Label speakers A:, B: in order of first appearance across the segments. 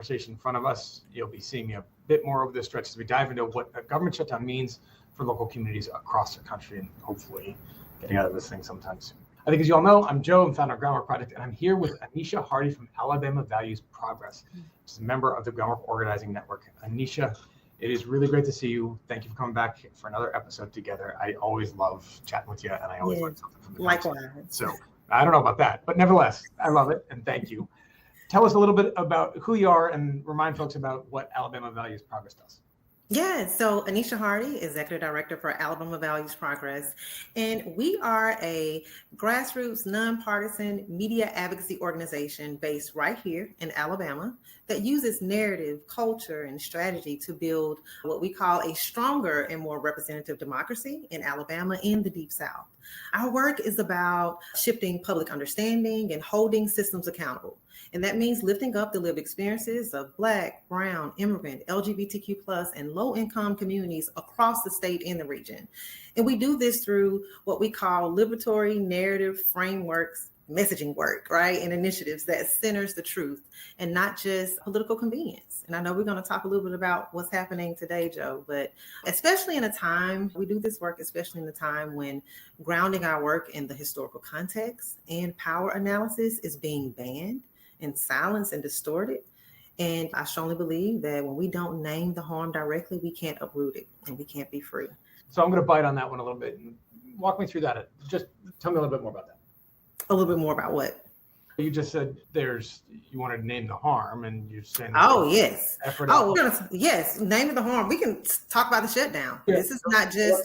A: conversation in front of us. You'll be seeing a bit more over this stretch as we dive into what a government shutdown means for local communities across the country and hopefully getting out of this thing sometime soon. I think as you all know, I'm Joe. I'm founder of Groundwork Project, and I'm here with Anisha Hardy from Alabama Values Progress, which is a member of the Groundwork Organizing Network. Anisha, it is really great to see you. Thank you for coming back for another episode together. I always love chatting with you, and I always learn something from the conversation. So I don't know about that, but nevertheless, I love it, and thank you. Tell us a little bit about who you are and remind folks about what Alabama Values Progress does.
B: Yeah, so Anisha Hardy, Executive Director for Alabama Values Progress, and we are a grassroots, nonpartisan media advocacy organization based right here in Alabama that uses narrative, culture, and strategy to build what we call a stronger and more representative democracy in Alabama and the Deep South. Our work is about shifting public understanding and holding systems accountable. And that means lifting up the lived experiences of Black, Brown, immigrant, LGBTQ+, and low-income communities across the state and the region. And we do this through what we call liberatory narrative frameworks, messaging work, right? And initiatives that centers the truth and not just political convenience. And I know we're going to talk a little bit about what's happening today, Joe, but especially in a time, we do this work, especially in a time when grounding our work in the historical context and power analysis is being banned and silenced and distorted. And I strongly believe that when we don't name the harm directly, we can't uproot it and we can't be free.
A: So I'm going to bite on that one a little bit and walk me through that. Just tell me a little bit more about that.
B: A little bit more about what?
A: You just said you wanted to name the harm, and you're saying
B: yes. Yes, name the harm. We can talk about the shutdown. Yeah. This is not just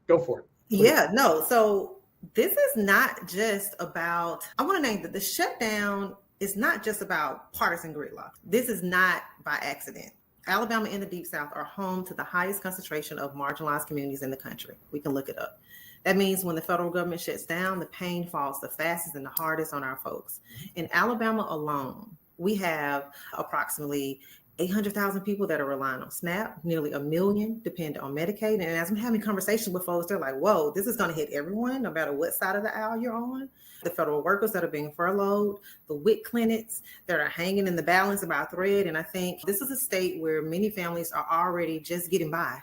A: go for it.
B: Please. Yeah, no. So this is not just about, I want to name that the shutdown is not just about partisan gridlock. This is not by accident. Alabama and the Deep South are home to the highest concentration of marginalized communities in the country. We can look it up. That means when the federal government shuts down, the pain falls the fastest and the hardest on our folks. In Alabama alone, we have approximately 800,000 people that are relying on SNAP, nearly 1 million depend on Medicaid. And as I'm having conversations with folks, they're like, whoa, this is going to hit everyone, no matter what side of the aisle you're on. The federal workers that are being furloughed, the WIC clinics that are hanging in the balance by a thread. And I think this is a state where many families are already just getting by.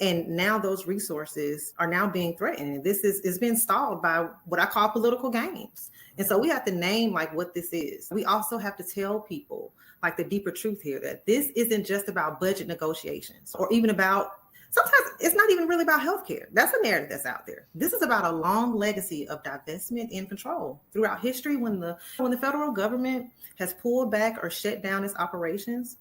B: And now those resources are now being threatened. And this is being stalled by what I call political games. And so we have to name like what this is. We also have to tell people like the deeper truth here, that this isn't just about budget negotiations or even about, sometimes it's not even really about healthcare. That's a narrative that's out there. This is about a long legacy of divestment and control. Throughout history, when the federal government has pulled back or shut down its operations,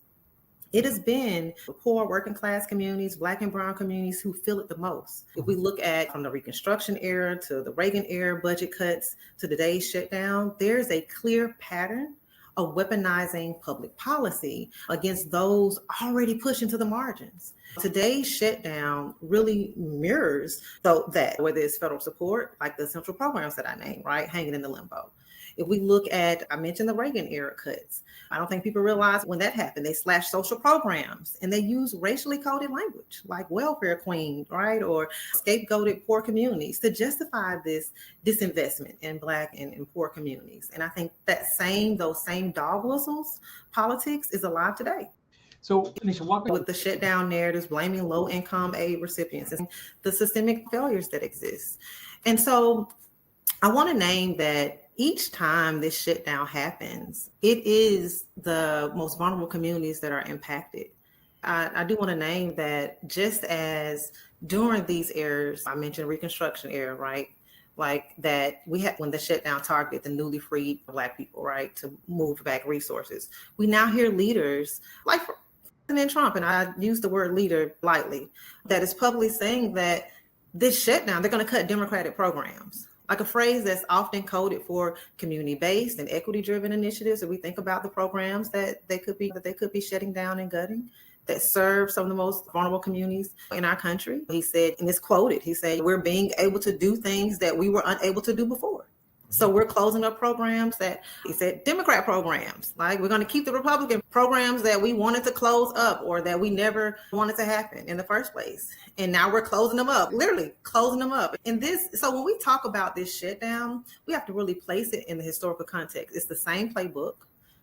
B: it has been poor working class communities, Black and Brown communities who feel it the most. If we look at from the Reconstruction era to the Reagan era budget cuts to today's shutdown, there's a clear pattern of weaponizing public policy against those already pushing to the margins. Today's shutdown really mirrors that, whether it's federal support, like the central programs that I named, right, hanging in the limbo. If we look at, I mentioned the Reagan era cuts. I don't think people realize when that happened, they slashed social programs and they used racially coded language like welfare queen, right? Or scapegoated poor communities to justify this disinvestment in Black and in poor communities. And I think those same dog whistles politics is alive today.
A: So, Anisha,
B: with the shutdown narratives, blaming low-income aid recipients and the systemic failures that exist. And so I want to name that each time this shutdown happens, it is the most vulnerable communities that are impacted. I do want to name that just as during these eras, I mentioned Reconstruction era, right? Like that we had when the shutdown targeted the newly freed Black people, right? To move back resources. We now hear leaders like President Trump, and I use the word leader lightly, that is publicly saying that this shutdown, they're going to cut Democratic programs. Like a phrase that's often coded for community-based and equity-driven initiatives. If we think about the programs that they could be shutting down and gutting that serve some of the most vulnerable communities in our country. He said, and it's quoted, he said, we're being able to do things that we were unable to do before. So we're closing up programs that, he said, Democrat programs, like we're going to keep the Republican programs that we wanted to close up or that we never wanted to happen in the first place. And now we're closing them up, literally closing them up. And so when we talk about this shutdown, we have to really place it in the historical context. It's the same playbook,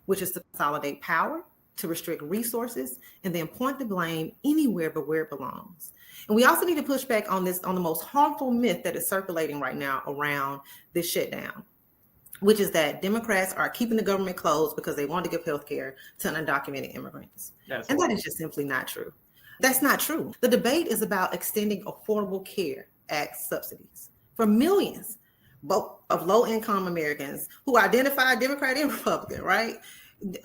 B: which is to consolidate power, to restrict resources and then point the blame anywhere but where it belongs. And we also need to push back on the most harmful myth that is circulating right now around this shutdown, which is that Democrats are keeping the government closed because they want to give health care to undocumented immigrants. And that is just simply not true. That's not true. The debate is about extending Affordable Care Act subsidies for millions both of low-income Americans who identify Democrat and Republican, right?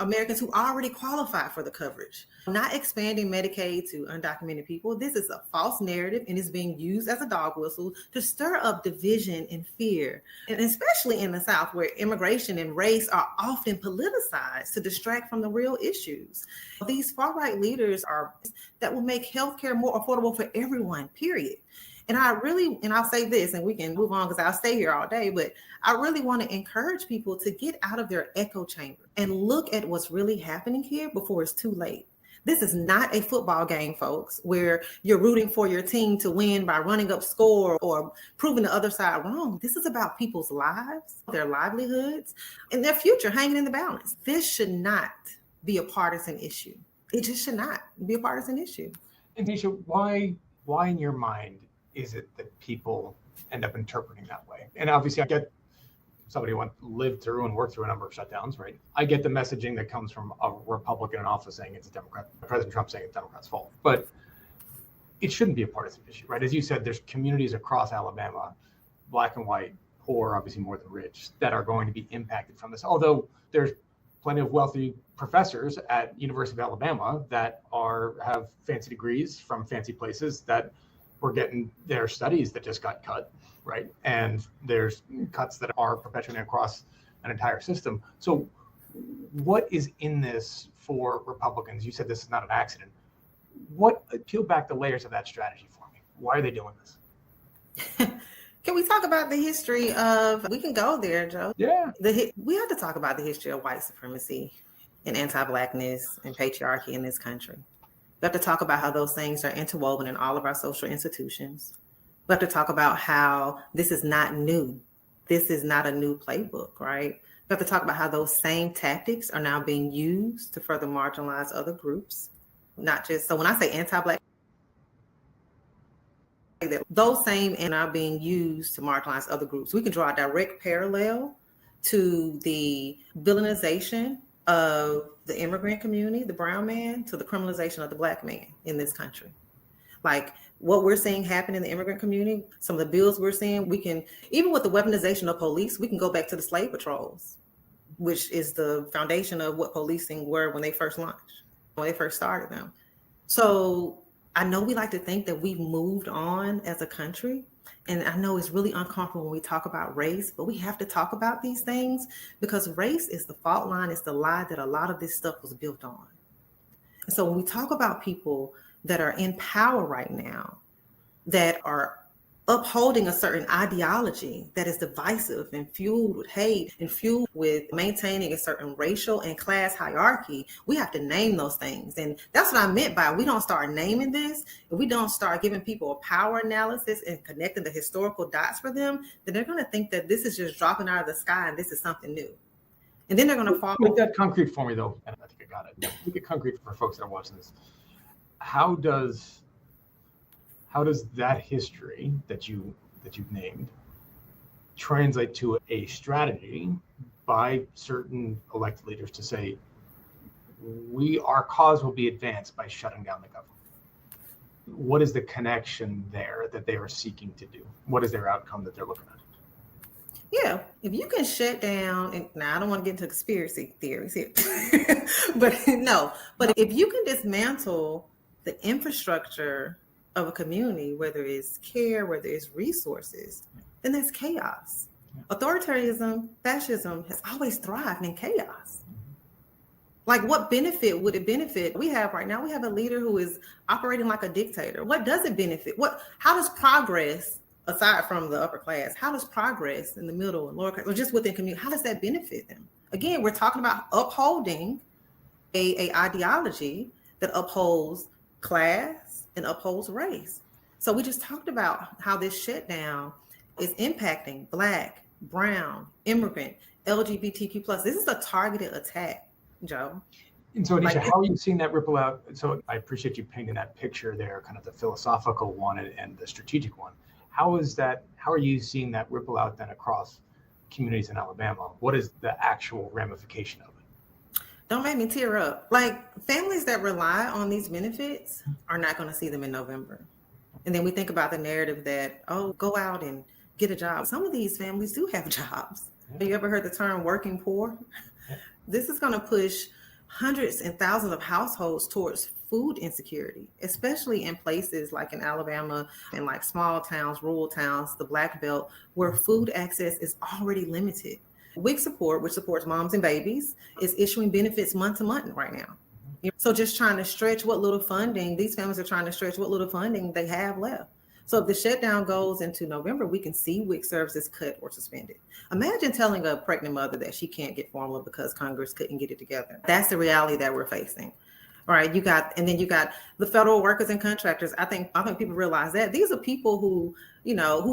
B: Americans who already qualify for the coverage. Not expanding Medicaid to undocumented people. This is a false narrative and is being used as a dog whistle to stir up division and fear. And especially in the South, where immigration and race are often politicized to distract from the real issues. These far-right leaders that will make healthcare more affordable for everyone, period. And I'll say this, and we can move on because I'll stay here all day, but I really want to encourage people to get out of their echo chamber and look at what's really happening here before it's too late. This is not a football game, folks, where you're rooting for your team to win by running up score or proving the other side wrong. This is about people's lives, their livelihoods, and their future hanging in the balance. This should not be a partisan issue. It just should not be a partisan issue.
A: And Nisha, why in your mind is it that people end up interpreting that way? And obviously I get somebody who lived through and worked through a number of shutdowns, right? I get the messaging that comes from a Republican in office saying it's a Democrat, President Trump saying it's Democrats' fault. But it shouldn't be a partisan issue, right? As you said, there's communities across Alabama, black and white, poor, obviously more than rich, that are going to be impacted from this. Although there's plenty of wealthy professors at University of Alabama that have fancy degrees from fancy places that we're getting their studies that just got cut, right? And there's cuts that are perpetuating across an entire system. So what is in this for Republicans? You said this is not an accident. Peel back the layers of that strategy for me. Why are they doing this?
B: Can we talk about the history of, we can go there, Joe.
A: Yeah.
B: We have to talk about the history of white supremacy and anti-Blackness and patriarchy in this country. We have to talk about how those things are interwoven in all of our social institutions. We have to talk about how this is not new. This is not a new playbook, right? We have to talk about how those same tactics are now being used to further marginalize other groups. So when I say anti-Black, those same are now being used to marginalize other groups. We can draw a direct parallel to the villainization of the immigrant community, the brown man, to the criminalization of the Black man in this country. Like what we're seeing happen in the immigrant community, some of the bills we're seeing, even with the weaponization of police, we can go back to the slave patrols, which is the foundation of what policing were when they first launched, when they first started them. So I know we like to think that we've moved on as a country. And I know it's really uncomfortable when we talk about race, but we have to talk about these things because race is the fault line. It's the lie that a lot of this stuff was built on. And so when we talk about people that are in power right now, that are upholding a certain ideology that is divisive and fueled with hate and fueled with maintaining a certain racial and class hierarchy, we have to name those things. And that's what I meant by we don't start naming this, if we don't start giving people a power analysis and connecting the historical dots for them, then they're going to think that this is just dropping out of the sky and this is something new. And then they're going to fall.
A: Make that concrete for me, though. And I think I got it. Make it concrete for folks that are watching this. How does that history that you've named translate to a strategy by certain elected leaders to say, our cause will be advanced by shutting down the government? What is the connection there that they are seeking to do? What is their outcome that they're looking at?
B: Yeah, if you can shut down, and now I don't want to get into conspiracy theories here, but if you can dismantle the infrastructure of a community, whether it's care, whether it's resources, then there's chaos. Authoritarianism, fascism has always thrived in chaos. Like what benefit would it benefit? We have a leader who is operating like a dictator. What does it benefit? How does progress, aside from the upper class, how does progress in the middle and lower class, or just within community, how does that benefit them? Again, we're talking about upholding a ideology that upholds class and upholds race. So we just talked about how this shutdown is impacting Black, brown, immigrant, LGBTQ+. This is a targeted attack, Joe.
A: And so, Anisha,
B: Like,
A: how are you seeing that ripple out? So I appreciate you painting that picture there, kind of the philosophical one and the strategic one. How are you seeing that ripple out then across communities in Alabama? What is the actual ramification of it?
B: don't make me tear up. Like, families that rely on these benefits are not going to see them in November. And then we think about the narrative that, oh, go out and get a job. Some of these families do have jobs. Have you ever heard the term working poor?
A: Yeah.
B: This is going to push hundreds and thousands of households towards food insecurity, especially in places like in Alabama and like small towns, rural towns, the Black Belt, where food access is already limited. WIC support, which supports moms and babies, is issuing benefits month to month right now. So just trying to stretch what little funding, these families are trying to stretch what little funding they have left. So if the shutdown goes into November, we can see WIC services cut or suspended. Imagine telling a pregnant mother that she can't get formula because Congress couldn't get it together. That's the reality that we're facing. All right, you got the federal workers and contractors. I think people realize that these are people who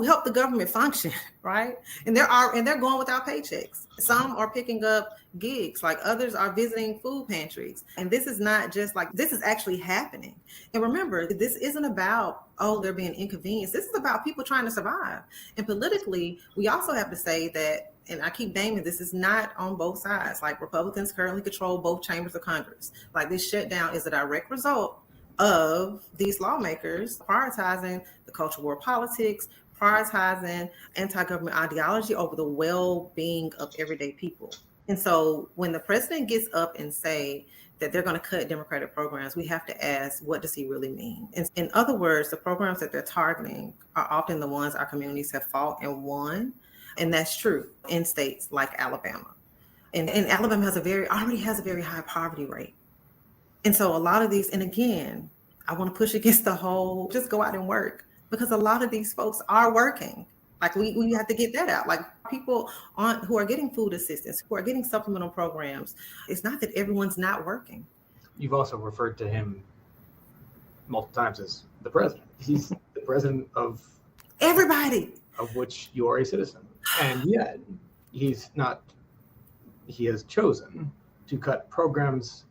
B: help the government function, right? And they're going without paychecks. Some are picking up gigs, like others are visiting food pantries. And this is not just like, this is actually happening. And remember, this isn't about, oh, they're being inconvenienced. This is about people trying to survive. And politically, we also have to say that, and I keep naming, this is not on both sides. Like, Republicans currently control both chambers of Congress. Like, this shutdown is a direct result of these lawmakers prioritizing the culture war politics, prioritizing anti-government ideology over the well-being of everyday people. And so when the president gets up and say that they're going to cut Democratic programs, we have to ask, what does he really mean? In other words, the programs that they're targeting are often the ones our communities have fought and won. And that's true in states like Alabama. And Alabama already has a very high poverty rate. And so a lot of these, and again, I want to push against the whole, just go out and work, because a lot of these folks are working. Like, we have to get that out. Like, people who are getting food assistance, who are getting supplemental programs, it's not that everyone's not working.
A: You've also referred to him multiple times as the president. He's the president of
B: everybody,
A: of which you are a citizen. And yet he has chosen to cut programs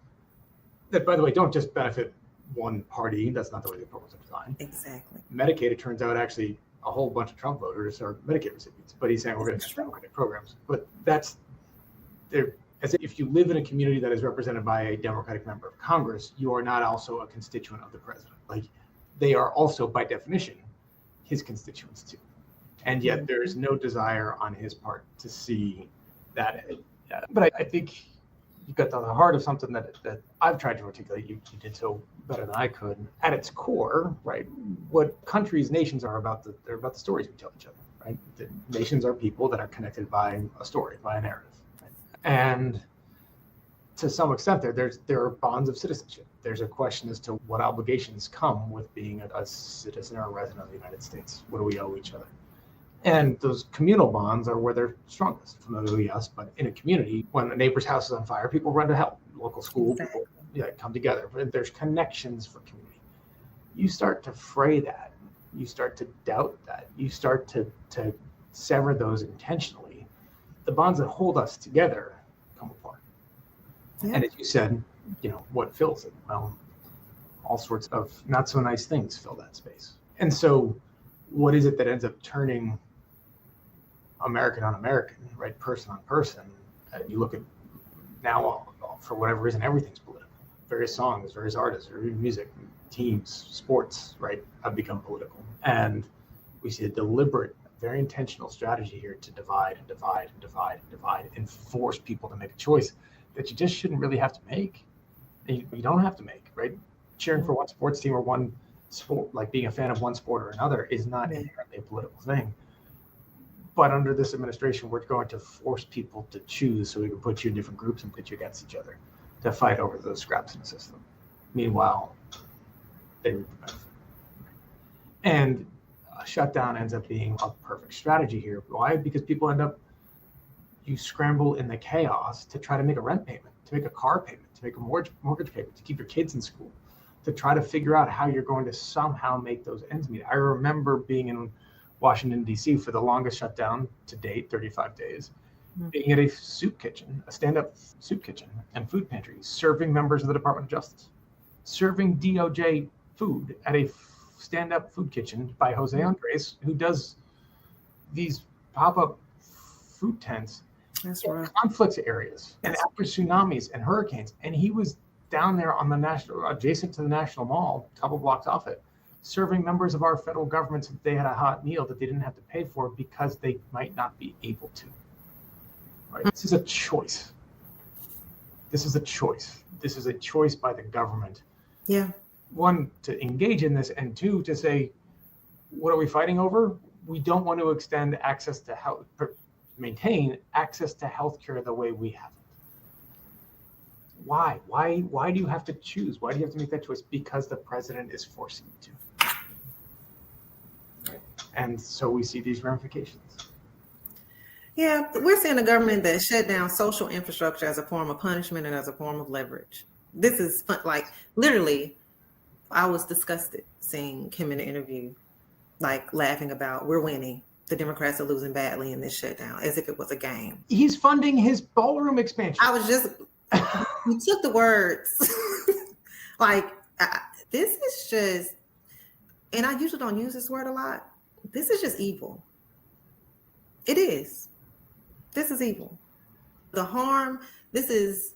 A: that, by the way, don't just benefit one party. That's not the way the programs are designed.
B: Exactly.
A: Medicaid, it turns out, actually a whole bunch of Trump voters are Medicaid recipients, but he's saying we're going to cut Democratic programs. But that's there. As if you live in a community that is represented by a Democratic member of Congress, you are not also a constituent of the president. Like, they are also, by definition, his constituents too. And yet there is no desire on his part to see that. But I think you got to the heart of something that I've tried to articulate. You did so better than I could. At its core, right, what countries, nations are about, they're about the stories we tell each other, right? The nations are people that are connected by a story, by a narrative. Right? And to some extent, there are bonds of citizenship. There's a question as to what obligations come with being a citizen or a resident of the United States. What do we owe each other? And those communal bonds are where they're strongest. Familially, yes, but in a community, when a neighbor's house is on fire, people run to help. Local school,
B: Exactly.
A: people come together. There's connections for community. You start to fray that. You start to doubt that. You start to sever those intentionally. The bonds that hold us together come apart.
B: Yeah.
A: And as you said, what fills it? Well, all sorts of not so nice things fill that space. And so what is it that ends up turning American on American, right? Person on person. You look at now, for whatever reason, everything's political. Various songs, various artists, music, teams, sports, right, have become political. And we see a deliberate, very intentional strategy here to divide and divide and divide and divide and force people to make a choice that you just shouldn't really have to make. You don't have to make, right? Cheering for one sports team or one sport, like being a fan of one sport or another, is not inherently a political thing. But under this administration, we're going to force people to choose, so we can put you in different groups and put you against each other to fight over those scraps in the system. Meanwhile, they reap the benefit. And a shutdown ends up being a perfect strategy here. Why? Because people you scramble in the chaos to try to make a rent payment, to make a car payment, to make a mortgage payment, to keep your kids in school, to try to figure out how you're going to somehow make those ends meet. I remember being in Washington, D.C. for the longest shutdown to date, 35 days. being at a soup kitchen, a stand-up soup kitchen and food pantry, serving members of the Department of Justice, serving DOJ food at a stand-up food kitchen by Jose Andres, who does these pop-up food tents
B: That's
A: in
B: right.
A: conflict areas and after tsunamis and hurricanes. And he was down there on the national, adjacent to the National Mall, a couple blocks off it, serving members of our federal government so that they had a hot meal that they didn't have to pay for because they might not be able to. Right? This is a choice. This is a choice. This is a choice by the government.
B: Yeah.
A: One, to engage in this, and two, to say, what are we fighting over? We don't want to extend access to health, maintain access to healthcare the way we have it. Why? Why do you have to choose? Why do you have to make that choice? Because the president is forcing you to. Right? And so we see these ramifications.
B: Yeah, we're seeing a government that shut down social infrastructure as a form of punishment and as a form of leverage. This is like literally, I was disgusted seeing him in the interview, like laughing about we're winning. The Democrats are losing badly in this shutdown, as if it was a game.
A: He's funding his ballroom expansion.
B: I was just, you took the words. This is just, and I usually don't use this word a lot. This is just evil. It is. This is evil. The harm, this is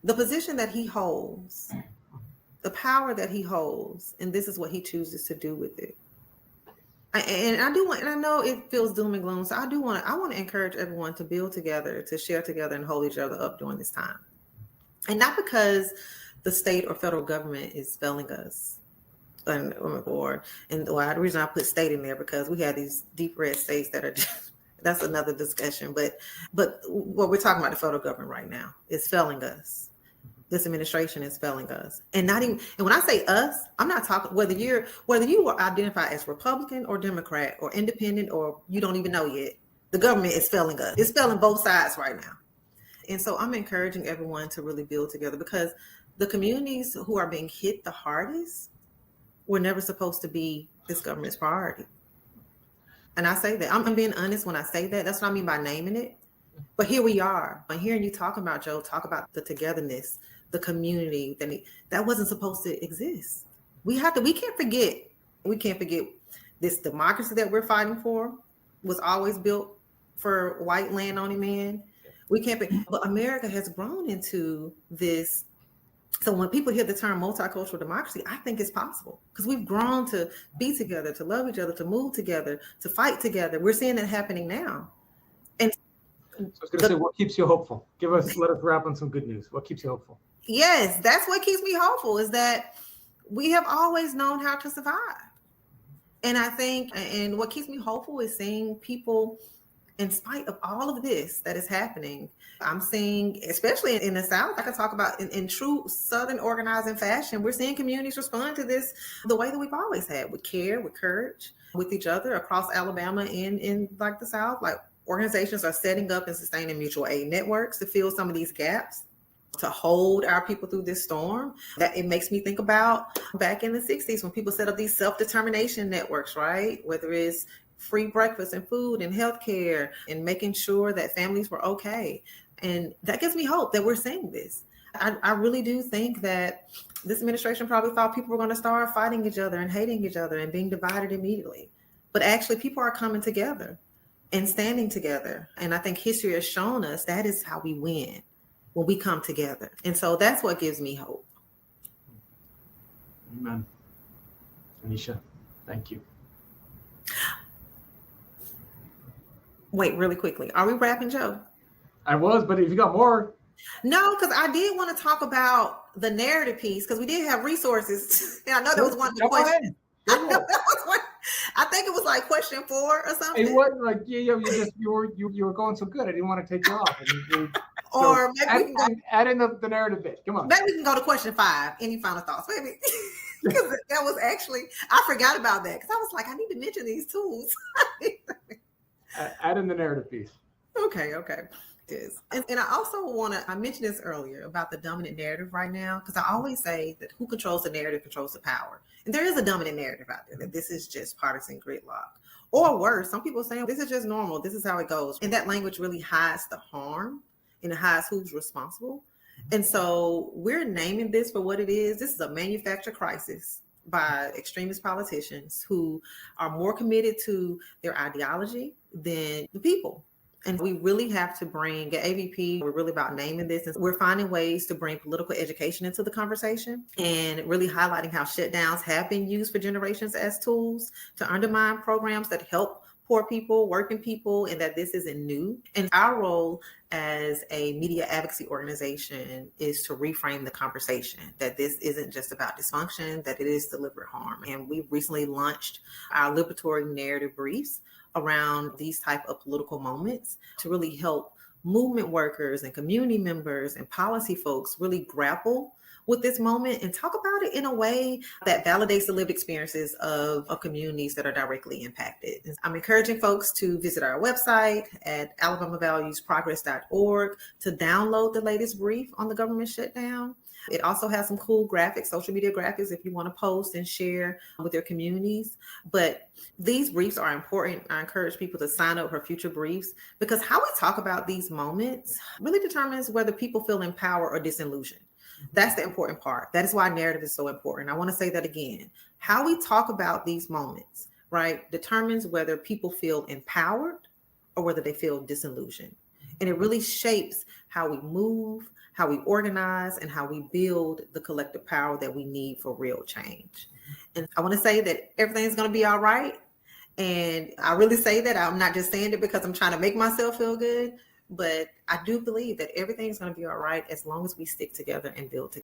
B: the position that he holds, the power that he holds, and this is what he chooses to do with it. And I do want, and I know it feels doom and gloom, so I want to encourage everyone to build together, to share together, and hold each other up during this time. And not because the state or federal government is failing us, the reason I put state in there because we have these deep red states that are just, that's another discussion. But what we're talking about, the federal government right now is failing us. This administration is failing us, and when I say us, I'm not talking whether you are identified as Republican or Democrat or independent or you don't even know yet. The government is failing us. It's failing both sides right now, and so I'm encouraging everyone to really build together because the communities who are being hit the hardest were never supposed to be this government's priority. And I say that I'm being honest when I say that. That's what I mean by naming it. But here we are. I'm hearing you talk about the togetherness, the community that wasn't supposed to exist. We can't forget this democracy that we're fighting for was always built for white landowning men. But America has grown into this. So when people hear the term multicultural democracy, I think it's possible because we've grown to be together, to love each other, to move together, to fight together. We're seeing it happening now. And
A: so I was going to say, what keeps you hopeful? Let us wrap on some good news. What keeps you hopeful?
B: Yes, that's what keeps me hopeful is that we have always known how to survive. And I think, and what keeps me hopeful is seeing people, in spite of all of this that is happening, I'm seeing, especially in the South, I can talk about in true Southern organizing fashion, we're seeing communities respond to this the way that we've always had, with care, with courage, with each other across Alabama and in like the South. Like organizations are setting up and sustaining mutual aid networks to fill some of these gaps, to hold our people through this storm. That it makes me think about back in the 60s when people set up these self-determination networks, right? Whether it's free breakfast and food and healthcare and making sure that families were okay. And that gives me hope that we're seeing this. I really do think that this administration probably thought people were going to start fighting each other and hating each other and being divided immediately. But actually people are coming together and standing together. And I think history has shown us that is how we win, when we come together. And so that's what gives me hope.
A: Amen. Anisha, thank you.
B: Wait, really quickly. Are we wrapping, Joe? I
A: was, but if you got more.
B: No, because I did want to talk about the narrative piece because we did have resources. And I know that was one of the questions. I know that was one. I think it was like question 4 or something.
A: It wasn't like you were going so good. I didn't want to take you off.
B: Or maybe we can
A: add in the narrative bit. Come on.
B: Maybe we can go to question 5. Any final thoughts? Maybe. Because that was actually, I forgot about that because I was like, I need to mention these tools.
A: Add in the narrative piece.
B: Okay. Yes. And I also I mentioned this earlier about the dominant narrative right now, because I always say that who controls the narrative controls the power. And there is a dominant narrative out there that this is just partisan gridlock, Or worse, some people say this is just normal. This is how it goes. And that language really hides the harm and it hides who's responsible. And so we're naming this for what it is. This is a manufactured crisis by extremist politicians who are more committed to their ideology than the people. And we really have to bring at AVP, we're really about naming this. And we're finding ways to bring political education into the conversation and really highlighting how shutdowns have been used for generations as tools to undermine programs that help poor people, working people, and that this isn't new. And our role as a media advocacy organization is to reframe the conversation, that this isn't just about dysfunction, that it is deliberate harm. And we recently launched our liberatory narrative briefs around these type of political moments to really help movement workers and community members and policy folks really grapple with this moment and talk about it in a way that validates the lived experiences of communities that are directly impacted. I'm encouraging folks to visit our website at alabamavaluesprogress.org to download the latest brief on the government shutdown. It also has some cool graphics, social media graphics, if you want to post and share with your communities. But these briefs are important. I encourage people to sign up for future briefs because how we talk about these moments really determines whether people feel empowered or disillusioned. That's the important part. That is why narrative is so important. I want to say that again. How we talk about these moments, right, determines whether people feel empowered or whether they feel disillusioned. And it really shapes how we move, how we organize, and how we build the collective power that we need for real change. And I want to say that everything's going to be all right. And I really say that. I'm not just saying it because I'm trying to make myself feel good, but I do believe that everything's going to be all right as long as we stick together and build together.